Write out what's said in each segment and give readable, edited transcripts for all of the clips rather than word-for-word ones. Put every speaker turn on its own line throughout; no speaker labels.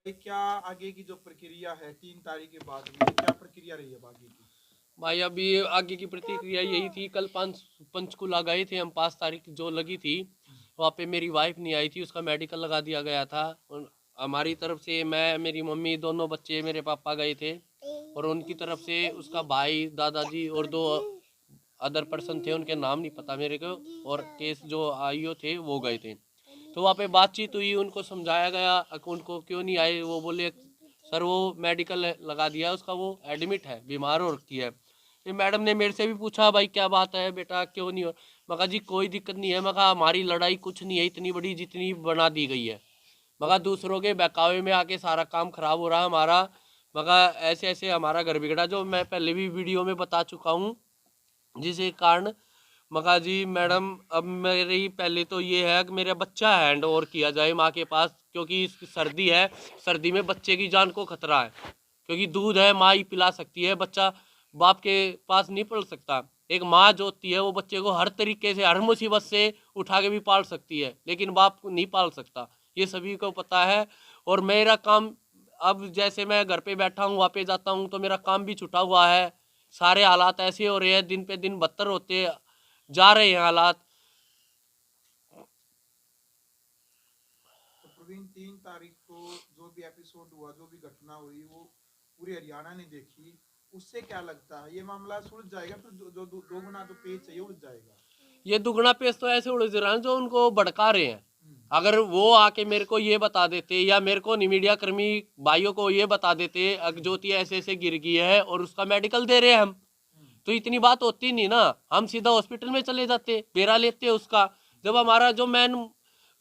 क्या आगे की जो प्रक्रिया है 3 तारीख के बाद में क्या प्रक्रिया रही है आगे की?
भाई अभी आगे की प्रतिक्रिया यही थी। कल पंचकुला गए थे हम, 5 तारीख जो लगी थी। वहाँ पे मेरी वाइफ नहीं आई थी, उसका मेडिकल लगा दिया गया था। और हमारी तरफ से मैं, मेरी मम्मी, दोनों बच्चे, मेरे पापा गए थे। और उनकी तरफ से उसका भाई, दादाजी और 2 अदर पर्सन थे, उनके नाम नहीं पता मेरे को। और केस जो आईओ थे वो गए थे। तो वहाँ पे बातचीत हुई, उनको समझाया गया उनको क्यों नहीं आए। वो बोले सर वो मेडिकल लगा दिया है उसका, वो एडमिट है, बीमार हो रखी है। फिर मैडम ने मेरे से भी पूछा भाई क्या बात है बेटा, क्यों नहीं हो। मैं कहा जी कोई दिक्कत नहीं है। मैं कहा हमारी लड़ाई कुछ नहीं है इतनी बड़ी जितनी बना दी गई है। मैं कहा दूसरों के बहकावे में आके सारा काम खराब हो रहा है हमारा। मैं कहा ऐसे ऐसे हमारा घर बिगड़ा, जो मैं पहले भी वीडियो में बता चुका हूँ। जिसके कारण मगा जी मैडम, अब मेरी पहले तो ये है कि मेरा बच्चा हैंड ओवर किया जाए माँ के पास, क्योंकि इसकी सर्दी है। सर्दी में बच्चे की जान को खतरा है, क्योंकि दूध है, माँ ही पिला सकती है, बच्चा बाप के पास नहीं पल सकता। एक माँ जो होती है वो बच्चे को हर तरीके से, हर मुसीबत से उठा के भी पाल सकती है, लेकिन बाप को नहीं पाल सकता, ये सभी को पता है। और मेरा काम, अब जैसे मैं घर पे बैठा हूँ, वहाँ पे जाता हूँ तो मेरा काम भी छुटा हुआ है। सारे हालात ऐसे हो रहे हैं, दिन पे दिन बदतर होते जा रहे हैं हालात।
तो प्रवीण 3 तारीख को जो भी एपिसोड हुआ, जो भी घटना हुई, वो पूरे हरियाणा ने देखी। उससे क्या लगता है ये मामला सुलझ जाएगा? फिर जो दो गुना जो पेज चाहिए उलझ जाएगा?
ये दुगना पेज तो ऐसे उड़े रहे हैं जो उनको भड़का रहे हैं।
हम्म।
अगर वो आके मेरे को ये बता देते, या मेरे को नहीं, मीडिया कर्मी भाइयों को ये बता देते ज्योति ऐसे ऐसे गिर गई है और उसका मेडिकल दे रहे हैं हम, तो इतनी बात होती नहीं ना। हम सीधा हॉस्पिटल में चले जाते, बेरा लेते उसका। जब हमारा जो मेन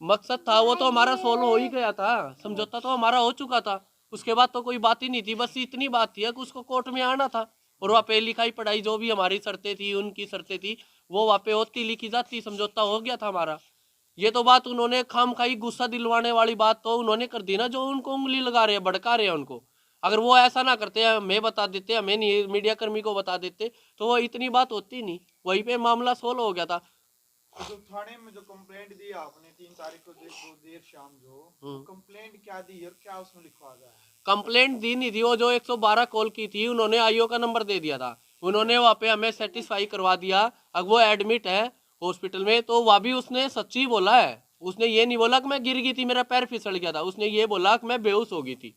मकसद था वो तो हमारा सोल्व हो ही गया था, समझौता तो हमारा हो चुका था। उसके बाद तो कोई बात ही नहीं थी, बस इतनी बात थी कि उसको कोर्ट में आना था। और वहाँ पे लिखाई पढ़ाई जो भी हमारी शर्तें थी, उनकी शर्तें थी, वो वहाँ पे होती लिखी जाती, समझौता हो गया था हमारा। ये तो बात उन्होंने खाम खाई गुस्सा दिलवाने वाली बात तो उन्होंने कर दी ना, जो उनको उंगली लगा रहे हैं, भड़का रहे हैं उनको। अगर वो ऐसा ना करते, हमें बता देते, हमें नहीं मीडिया कर्मी को बता देते, तो वो इतनी बात होती नहीं, वहीं पे मामला सोल्व हो गया था।
तो जो थाने में जो कंप्लेंट दी आपने 3 तारीख को देर शाम, जो कंप्लेंट क्या दी और क्या उसमें लिखवा गया है?
कंप्लेंट दी नहीं थी, वो जो 112 कॉल की थी, उन्होंने आईओ का नंबर दे दिया था। उन्होंने वहाँ पे हमें सेटिस्फाई करवा दिया। अब वो एडमिट है हॉस्पिटल में, तो वह भी उसने सच्ची बोला है। उसने ये नहीं बोला कि मैं गिर गई थी, मेरा पैर फिसल गया था। उसने ये बोला कि मैं बेहोश हो गई थी।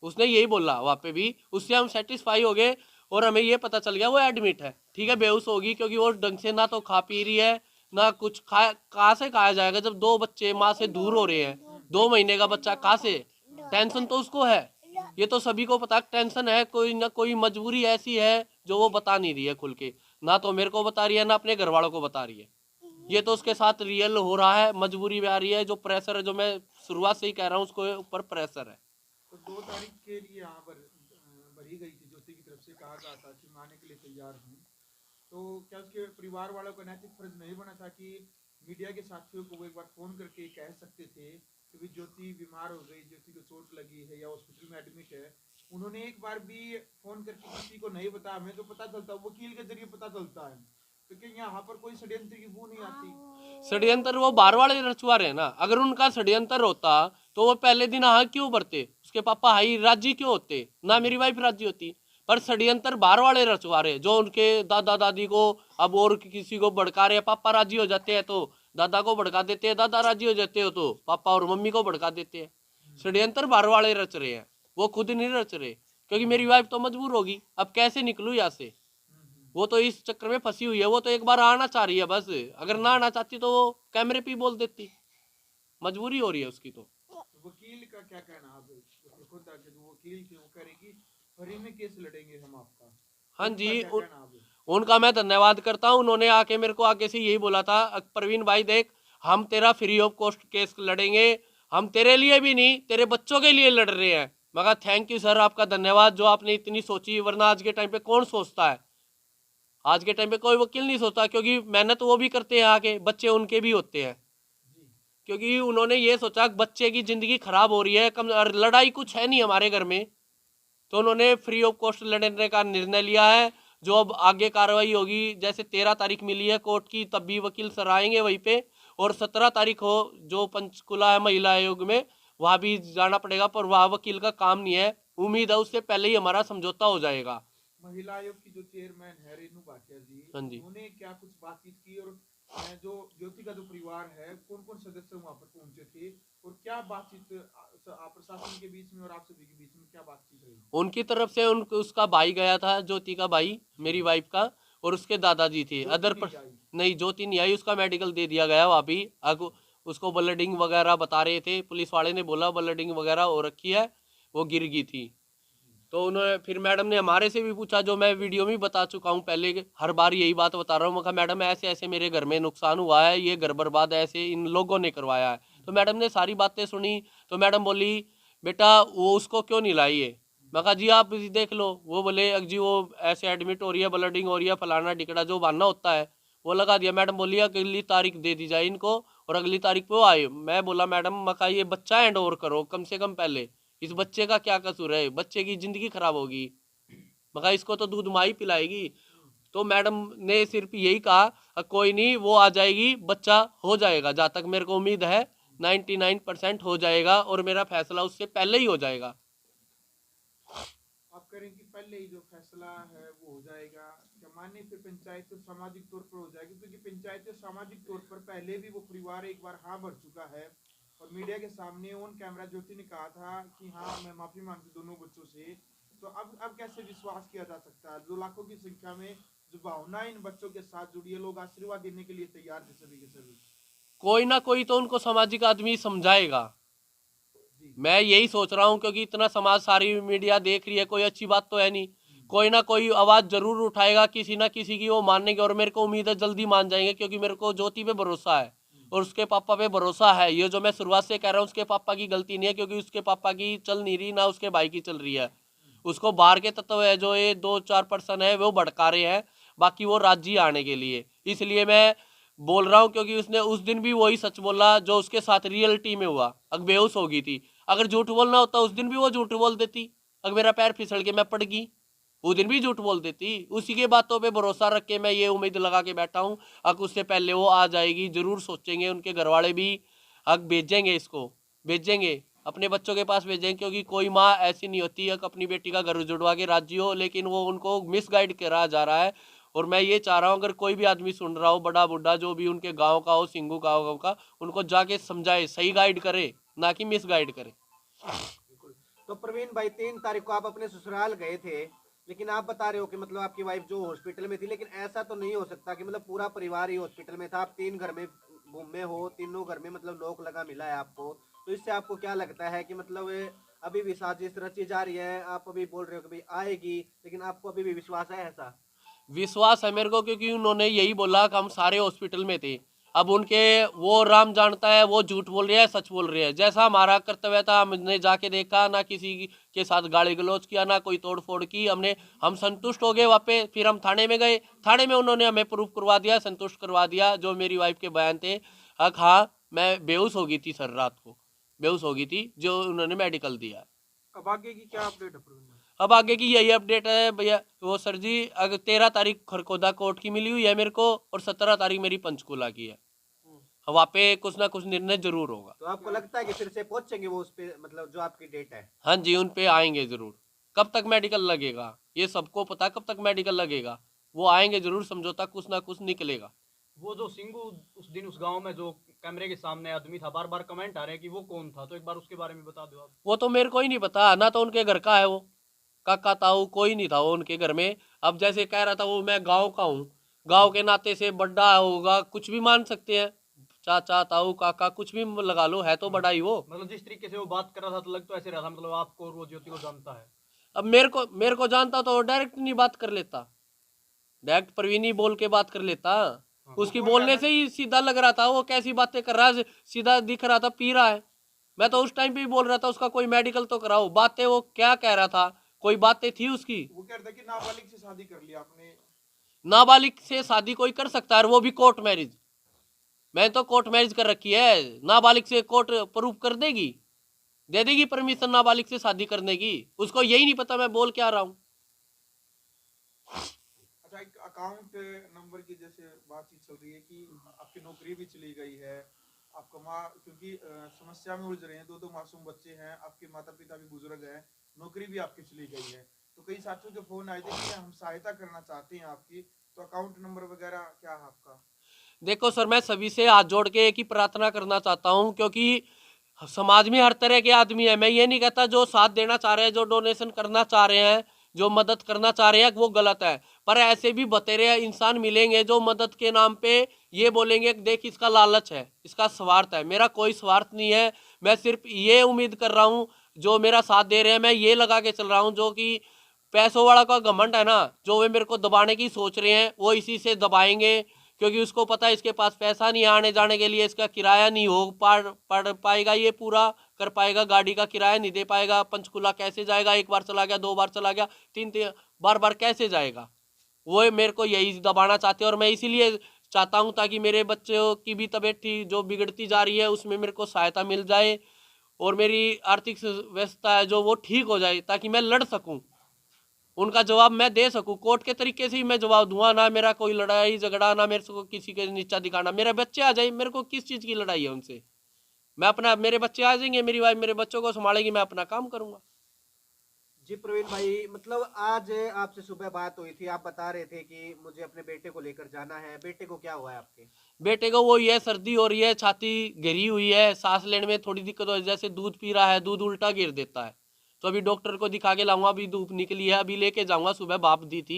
उसने यही बोला वहाँ पे भी, उससे हम सेटिस्फाई हो गए। और हमें ये पता चल गया वो एडमिट है, ठीक है, बेहोश होगी, क्योंकि वो ढंग से ना तो खा पी रही है, ना कुछ खा, कहाँ से खाया जाएगा जब 2 बच्चे माँ से दूर हो रहे हैं। 2 महीने का बच्चा कहाँ से, टेंशन तो उसको है। ये तो सभी को पता टेंशन है, कोई ना कोई मजबूरी ऐसी है जो वो बता नहीं रही है खुल के। ना तो मेरे को बता रही है, ना अपने घर वालों को बता रही है। ये तो उसके साथ रियल हो रहा है, मजबूरी में आ रही है। जो प्रेशर है, जो मैं शुरुआत से ही कह रहा हूँ, उसको ऊपर प्रेशर है।
तो 2 तारीख के लिए यहाँ पर भरी गई थी, ज्योति की तरफ से कहा गया था कि मैं आने के लिए तैयार हूँ। तो क्या उसके परिवार वालों का नैतिक फर्ज नहीं बना था कि मीडिया के साथियों को वो एक बार फोन करके कह सकते थे कि भाई ज्योति बीमार हो गई, ज्योति को चोट लगी है या हॉस्पिटल में एडमिट है? उन्होंने एक बार भी फोन करके किसी को नहीं बताया। हमें तो पता चलता, वकील के जरिए पता चलता है। तो क्या यहाँ पर कोई षड्यंत्र की बू नहीं आती?
षड्यंत्र वो बाहर वाले रचवा रहे हैं ना। अगर उनका षड्यंत्र होता तो वो पहले दिन हाँ क्यों भरते, उसके पापा हाई राजी क्यों होते, ना मेरी वाइफ राजी होती। पर षड्यंत्र बाहर वाले रचवा रहे, जो उनके दादा दादी को अब और किसी को भड़का रहे हैं। पापा राजी हो जाते हैं तो दादा को भड़का देते हैं, दादा राजी हो जाते हो तो पापा और मम्मी को भड़का देते हैं। षड्यंत्र बाहर वाले रच रहे हैं, वो खुद नहीं रच रहे। क्योंकि मेरी वाइफ तो मजबूर होगी, अब कैसे निकलूँ यहाँ से। वो तो इस चक्कर में फंसी हुई है, वो तो एक बार आना चाह रही है बस। अगर ना आना चाहती तो वो कैमरे पे बोल देती। मजबूरी हो रही है उसकी तो।
वकील का क्या कहना? अब खुद आके जो वकील थे वो कह रहे कि फ्री में केस लड़ेंगे हम आपका।
हाँ
उनका
जी,
क्या कहना अब?
उनका मैं धन्यवाद करता हूँ। उन्होंने आके मेरे को आगे से यही बोला था, प्रवीण भाई देख, हम तेरा फ्री ऑफ कॉस्ट केस लड़ेंगे। हम तेरे लिए भी नहीं, तेरे बच्चों के लिए लड़ रहे हैं। मैं कहा थैंक यू सर, आपका धन्यवाद जो आपने इतनी सोची, वरना आज के टाइम पे कौन सोचता है। आज के टाइम पे कोई वकील नहीं सोचता, क्योंकि मेहनत वो भी करते हैं, आगे बच्चे उनके भी होते हैं। क्योंकि उन्होंने ये सोचा कि बच्चे की जिंदगी खराब हो रही है, कम लड़ाई कुछ है नहीं हमारे घर में, तो उन्होंने फ्री ऑफ कॉस्ट लड़ने का निर्णय लिया है। जो अब आगे कार्रवाई होगी, जैसे 13 तारीख मिली है कोर्ट की, तब भी वकील सर आएंगे वहीं पे। और 17 तारीख हो जो पंचकुला है महिला आयोग में, वहाँ भी जाना पड़ेगा, पर वहाँ वकील का काम नहीं है। उम्मीद है उससे पहले ही हमारा समझौता हो जाएगा।
महिला आयोग की जो चेयरमैन है रेनू भाटिया जी,
हाँ जी।
उन्होंने क्या कुछ बातचीत की, और जो ज्योति का जो परिवार है, कौन कौन सदस्य वहां पर पहुंचे थे, और क्या बातचीत प्रशासन के बीच में और आप सभी के बीच में क्या बातचीत रही?
उनकी तरफ से उसका भाई गया था, ज्योति का भाई, मेरी वाइफ का, और उसके दादाजी थे। नहीं, ज्योति नहीं आई, उसका मेडिकल दे दिया गया वहाँ भी। उसको ब्लडिंग वगैरह बता रहे थे, पुलिस वाले ने बोला ब्लडिंग वगैरह हो रखी है, वो गिर गई थी। तो उन्होंने फिर मैडम ने हमारे से भी पूछा, जो मैं वीडियो में बता चुका हूँ पहले, हर बार यही बात बता रहा हूँ। मैं कहा मैडम ऐसे ऐसे मेरे घर में नुकसान हुआ है, ये घर बर्बाद ऐसे इन लोगों ने करवाया है। तो मैडम ने सारी बातें सुनी। तो मैडम बोली बेटा वो उसको क्यों नहीं लाई है। मैं कहा जी आप देख लो। वो बोले जी वो ऐसे एडमिट हो रही है, ब्लडिंग हो रही है, फलाना टिकड़ा जो बहाना होता है वो लगा दिया। मैडम बोली अगली तारीख दे दी जाए इनको, और अगली तारीख पे वो आए। मैं बोला मैडम मैं कहा ये बच्चा हैंड ओवर करो कम से कम पहले, इस बच्चे का क्या कसूर है, बच्चे की जिंदगी खराब होगी, मगर इसको तो दूध माँ ही पिलाएगी। तो मैडम ने सिर्फ यही कहा कोई नहीं वो आ जाएगी, बच्चा हो जाएगा, जहाँ तक मेरे को उम्मीद है 99% हो जाएगा, और मेरा फैसला उससे पहले ही हो जाएगा।
आप कह रहे हैं कि पहले ही जो फैसला है वो हो जाएगा, क्या माने फिर पंचायत और सामाजिक तौर पर हो जाएगा, क्योंकि पंचायत और सामाजिक तौर पर पहले भी वो परिवार एक बार हाँ भर चुका है, और मीडिया के सामने ऑन कैमरा ज्योति ने कहा था कि हाँ मैं माफी मांगती दोनों बच्चों से। तो अब कैसे विश्वास किया जा सकता है, जो लाखों की संख्या में जो भावना इन बच्चों के साथ जुड़ी है, लोग आशीर्वाद देने के लिए तैयार थे सभी के सभी।
कोई ना कोई तो उनको सामाजिक आदमी समझाएगा, मैं यही सोच रहा हूँ, क्योंकि इतना समाज सारी मीडिया देख रही है, कोई अच्छी बात तो है नहीं। कोई ना कोई आवाज जरूर उठाएगा किसी ना किसी की, वो मानने की, और मेरे को उम्मीद है जल्दी मान जाएंगे, क्योंकि मेरे को ज्योति पे भरोसा है और उसके पापा पे भरोसा है। ये जो मैं शुरुआत से कह रहा हूँ उसके पापा की गलती नहीं है, क्योंकि उसके पापा की चल नहीं रही, ना उसके भाई की चल रही है। उसको बाहर के तत्व है जो ये 2-4 पर्सन है वो भड़का रहे हैं, बाकी वो राजी आने के लिए। इसलिए मैं बोल रहा हूँ, क्योंकि उसने उस दिन भी वही सच बोला जो उसके साथ रियलिटी में हुआ। अगर बेहोश हो गई थी, अगर झूठ बोलना होता उस दिन भी वो झूठ बोल देती। अगर मेरा पैर फिसल के मैं पड़ गई उस दिन भी झूठ बोल देती। उसी के बातों पे भरोसा रख के मैं ये उम्मीद लगा के बैठा हूँ, अगर उससे पहले वो आ जाएगी, जरूर सोचेंगे उनके घर वाले भी, अगर भेजेंगे, इसको भेजेंगे, अपने बच्चों के पास भेजेंगे। क्योंकि कोई माँ ऐसी नहीं होती है कि अपनी बेटी का घर जुड़वा के राजी हो, लेकिन वो उनको मिसगाइड करा जा रहा है। और मैं ये चाह रहा हूँ अगर कोई भी आदमी सुन रहा हो, बड़ा बूढ़ा जो भी उनके गाँव का हो, सिंगू गाँव का, उनको जाके समझाए, सही गाइड करे, ना कि मिसगाइड करे।
बिल्कुल। तो प्रवीण भाई 3 तारीख को आप अपने ससुराल गए थे, लेकिन आप बता रहे हो कि मतलब आपकी वाइफ जो हॉस्पिटल में थी, लेकिन ऐसा तो नहीं हो सकता कि मतलब पूरा परिवार ही हॉस्पिटल में था। आप 3 घर में घूमे हो, तीनों घर में मतलब लॉक लगा मिला है आपको। तो इससे आपको क्या लगता है कि मतलब अभी भी साजिश रची जा रही है? आप अभी बोल रहे हो कि भाई आएगी, लेकिन आपको अभी भी विश्वास है ऐसा?
विश्वास है मेरे को, क्योंकि उन्होंने यही बोला कि हम सारे हॉस्पिटल में थे। अब उनके वो राम जानता है वो झूठ बोल रहे हैं सच बोल रहे हैं। जैसा हमारा कर्तव्य था हमने जाके देखा, ना किसी के साथ गाली गलौज किया, ना कोई तोड़ फोड़ की। हम संतुष्ट हो गए वहाँ पे। फिर हम थाने में गए, थाने में उन्होंने हमें प्रूफ करवा दिया, संतुष्ट करवा दिया जो मेरी वाइफ के बयान थे। हाँ मैं बेहोश हो गई थी सर, रात को बेहोश हो गई थी, जो उन्होंने मेडिकल दिया।
अब आगे की क्या अपडेट है प्रवीण भाई?
अब आगे की यही अपडेट है भैया। वो सर जी अगर 13 तारीख खरखोदा कोर्ट की मिली हुई है मेरे को, और 17 तारीख मेरी पंचकुला की है। वहाँ पे कुछ ना कुछ निर्णय जरूर होगा।
तो आपको लगता है कि फिर से पहुंचेंगे वो उस पे, मतलब जो आपकी डेट है?
हाँ जी, उन पे आएंगे जरूर। कब तक मेडिकल लगेगा ये सबको पता, कब तक मेडिकल लगेगा, वो आएंगे जरूर, समझौता कुछ ना कुछ निकलेगा।
वो जो सिंगू उस दिन उस गांव में जो कैमरे के सामने आदमी था, बार बार कमेंट आ रहे हैं कि वो कौन था, तो एक बार उसके बारे में बता दो आप।
वो तो मेरे को ही नहीं पता, ना तो उनके घर का है वो, काका ताऊ कोई नहीं था वो उनके घर में। अब जैसे कह रहा था वो मैं गाँव का हूँ, गाँव के नाते से बड़ा होगा, कुछ भी मान सकते हैं, चाचा ताऊ काका कुछ भी लगा लो, है तो बड़ा ही वो।
मतलब जिस तरीके से वो बात कर रहा था तो लग तो ऐसे रहा था मतलब आपको और वो ज्योति को जानता है।
अब मेरे को जानता तो डायरेक्ट नहीं बात कर लेता, डायरेक्ट प्रवीण ही बोल के बात कर लेता। उसकी बोलने से ही सीधा लग रहा था वो कैसी बातें कर रहा है, सीधा दिख रहा था पी रहा है। मैं तो उस टाइम पे भी बोल रहा था उसका कोई मेडिकल तो कराओ। बातें वो क्या कह रहा था, कोई बातें थी उसकी।
वो कह रहा था कि नाबालिग से शादी कर लिया आपने।
नाबालिग से शादी कोई कर सकता है, वो भी कोर्ट मैरिज। मैंने तो कोर्ट मैरिज कर रखी है, नाबालिग से कोर्ट प्रूफ कर देगी, दे देगी परमिशन नाबालिग से शादी करने की। उसको यही नहीं पता मैं बोल क्या रहा हूँ।
अच्छा, एक अकाउंट नंबर की जैसे बातचीत चल रही है कि आपकी नौकरी भी चली गई है, आपका माँ क्योंकि समस्या में उलझ रहे हैं, दो मासूम बच्चे हैं, आपके माता पिता भी बुजुर्ग हैं, नौकरी भी आपकी चली गई है, तो कई साथियों के फोन आए थे कि हम सहायता करना चाहते हैं आपकी, तो अकाउंट नंबर वगैरह क्या है आपका?
देखो सर, मैं सभी से हाथ जोड़ के एक ही प्रार्थना करना चाहता हूँ, क्योंकि समाज में हर तरह के आदमी है। मैं ये नहीं कहता जो साथ देना चाह रहे हैं, जो डोनेशन करना चाह रहे हैं, जो मदद करना चाह रहे हैं, वो गलत है। पर ऐसे भी बतेरे इंसान मिलेंगे जो मदद के नाम पे ये बोलेंगे देख इसका लालच है, इसका स्वार्थ है। मेरा कोई स्वार्थ नहीं है। मैं सिर्फ ये उम्मीद कर रहा हूँ, जो मेरा साथ दे रहे हैं, मैं ये लगा के चल रहा हूँ, जो कि पैसों वाला का घमंड है ना, जो वे मेरे को दबाने की सोच रहे हैं, वो इसी से दबाएंगे। क्योंकि उसको पता है इसके पास पैसा नहीं आने जाने के लिए, इसका किराया नहीं हो पड़ पाएगा, ये पूरा कर पाएगा, गाड़ी का किराया नहीं दे पाएगा, पंचकुला कैसे जाएगा, एक बार चला गया, 2 बार चला गया, तीन बार बार कैसे जाएगा। वो मेरे को यही दबाना चाहते हैं, और मैं इसीलिए चाहता हूँ ताकि मेरे बच्चों की भी तबीयत ठीक जो बिगड़ती जा रही है उसमें मेरे को सहायता मिल जाए, और मेरी आर्थिक व्यवस्था है जो वो ठीक हो जाए, ताकि मैं लड़ सकूँ, उनका जवाब मैं दे सकूं। कोर्ट के तरीके से ही मैं जवाब दूंगा, ना मेरा कोई लड़ाई झगड़ा, ना मेरे को किसी के नीचा दिखाना। मेरे बच्चे आ जाए, मेरे को किस चीज़ की लड़ाई है उनसे। मैं अपना, मेरे बच्चे आ जाएंगे, मेरी वाइफ मेरे बच्चों को संभालेगी, मैं अपना काम करूंगा।
जी प्रवीण भाई, मतलब आज आपसे सुबह बात हुई थी, आप बता रहे थे कि मुझे अपने बेटे को लेकर जाना है। बेटे को क्या हुआ है आपके?
बेटे को वो ये सर्दी हो रही है, छाती गिरी हुई है, सांस लेने में थोड़ी दिक्कत हो, जैसे दूध पी रहा है, दूध उल्टा गिर देता है। तो अभी डॉक्टर को दिखा के लाऊंगा, अभी धूप निकली है, अभी लेके जाऊंगा, सुबह बाप दी थी।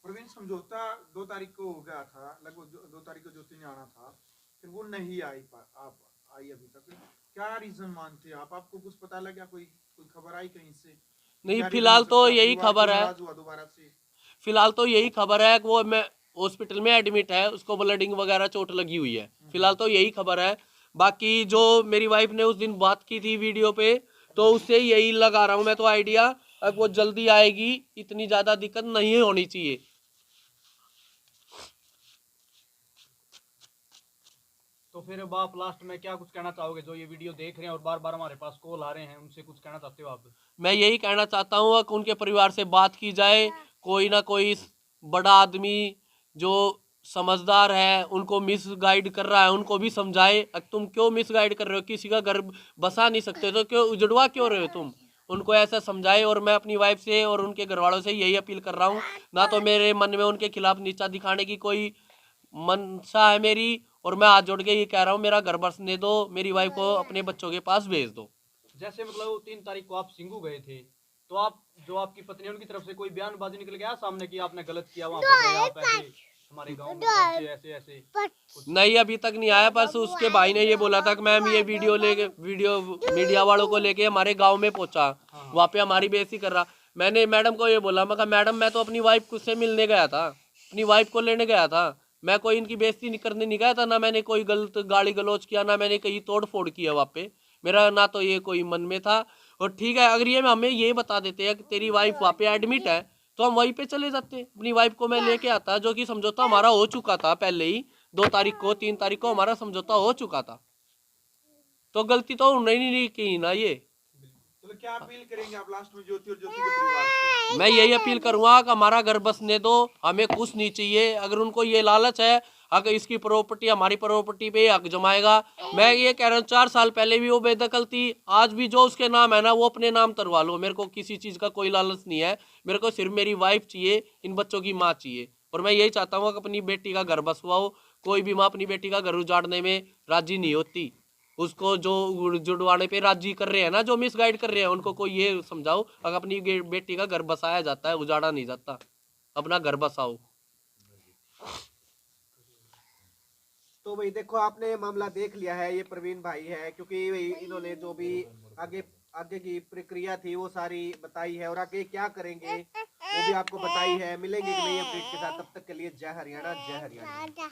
प्रवीण, समझौता 2 तारीख को हो गया था, लगभग 2 तारीख को ज्योति ने आना था, फिर वो नहीं आप आई अभी तक, क्या रीजन मानते हैं आप? आपको कुछ पता लगा, कोई कोई खबर आई कहीं से?
नहीं,
क्या रीजन हो
फिलहाल तो
सकता है?
यही
परिवार
खबर
क्यों
है,
नाराज हुआ दोबारा से?
फिलहाल तो यही खबर है कि वो मैं हॉस्पिटल में एडमिट है, उसको ब्लीडिंग वगैरह चोट लगी हुई है। फिलहाल तो यही खबर है। बाकी जो मेरी वाइफ ने उस दिन बात की थी वीडियो पे, तो उससे यही लगा रहा हूँ मैं तो आइडिया, अब वो जल्दी आएगी, इतनी ज्यादा दिक्कत नहीं होनी चाहिए।
तो फिर अब आप लास्ट में क्या कुछ कहना चाहोगे, जो ये वीडियो देख रहे हैं और बार बार हमारे पास कॉल आ रहे हैं, उनसे कुछ कहना चाहते हो आप?
मैं यही कहना चाहता हूँ कि उनके परिवार से बात की जाए, कोई ना कोई बड़ा आदमी जो समझदार है उनको मिस गाइड कर रहा है, उनको भी समझाए। तुम क्यों मिस गाइड कर रहे हो, किसी का घर बसा नहीं सकते तो क्यों उजड़वा क्यों रहे हो तुम, उनको ऐसा समझाए। और मैं अपनी वाइफ से और उनके घर वालों से यही अपील कर रहा हूँ, ना तो मेरे मन में उनके खिलाफ नीचा दिखाने की कोई मनसा है मेरी, और मैं हाथ जोड़ के ये कह रहा हूँ मेरा घर बसने दो, मेरी वाइफ को अपने बच्चों के पास भेज दो।
जैसे मतलब 3 तारीख को आप सिंगू गए थे, तो आप जो आपकी पत्नी है उनकी तरफ से कोई बयानबाजी निकल गया सामने कि आपने गलत किया, वहां पर गए आप ऐसे हमारे गांव में पहुंचे, ऐसे ऐसे कुछ?
नहीं, अभी तक नहीं आया। बस उसके भाई ने ये बोला था कि मैम ये वीडियो मीडिया वालों को लेके हमारे गांव में पहुंचा, वहाँ पे हमारी बेइज्जती कर रहा। मैंने मैडम को ये बोला, मैं कहा मैडम मैं तो अपनी वाइफ से मिलने गया था, अपनी वाइफ को लेने गया था, मैं कोई इनकी बेइज्जती नहीं करने नहीं गया था, ना मैंने कोई गलत गाली गलौज किया, ना मैंने कहीं तोड़ फोड़ किया वहाँ पे, मेरा ना तो ये कोई मन में था। और ठीक है, अगर ये हमें ये बता देते हैं कि तेरी वाइफ वहाँ पे एडमिट है, तो हम वहीं पे चले जाते। अपनी वाइफ को मैं लेके आता, जो कि समझौता हमारा हो चुका था पहले ही, 2 तारीख को 3 तारीख को हमारा समझौता हो चुका था। तो गलती तो उन्होंने नहीं की ना ये।
तो क्या अपील करेंगे आप लास्ट में ज्योति और ज्योति के परिवार से?
मैं यही अपील करूंगा कि हमारा घर बसने दो, हमें कुछ नहीं चाहिए। अगर उनको ये लालच है, अगर इसकी प्रॉपर्टी हमारी प्रॉपर्टी पे हक जमाएगा, मैं ये कह रहा हूँ 4 साल पहले भी वो बेदखल थी, आज भी जो उसके नाम है ना वो अपने नाम तरवा लो, मेरे को किसी चीज़ का कोई लालच नहीं है। मेरे को सिर्फ मेरी वाइफ चाहिए, इन बच्चों की माँ चाहिए, और मैं यही चाहता हूँ कि अपनी बेटी का घर बसवाओ। कोई भी माँ अपनी बेटी का घर उजाड़ने में राजी नहीं होती, उसको जो जुड़वाने पे राजी कर रहे हैं ना, जो मिसगाइड कर रहे हैं, उनको कोई ये समझाओ अगर अपनी बेटी का घर बसाया जाता है, उजाड़ा नहीं जाता, अपना घर बसाओ।
तो भाई देखो, आपने मामला देख लिया है, ये प्रवीण भाई है, क्योंकि भाई इन्होंने जो भी आगे आगे की प्रक्रिया थी वो सारी बताई है, और आगे क्या करेंगे वो भी आपको बताई है। मिलेंगे कि नहीं अपडेट के साथ, तब तक के लिए जय हरियाणा, जय हरियाणा।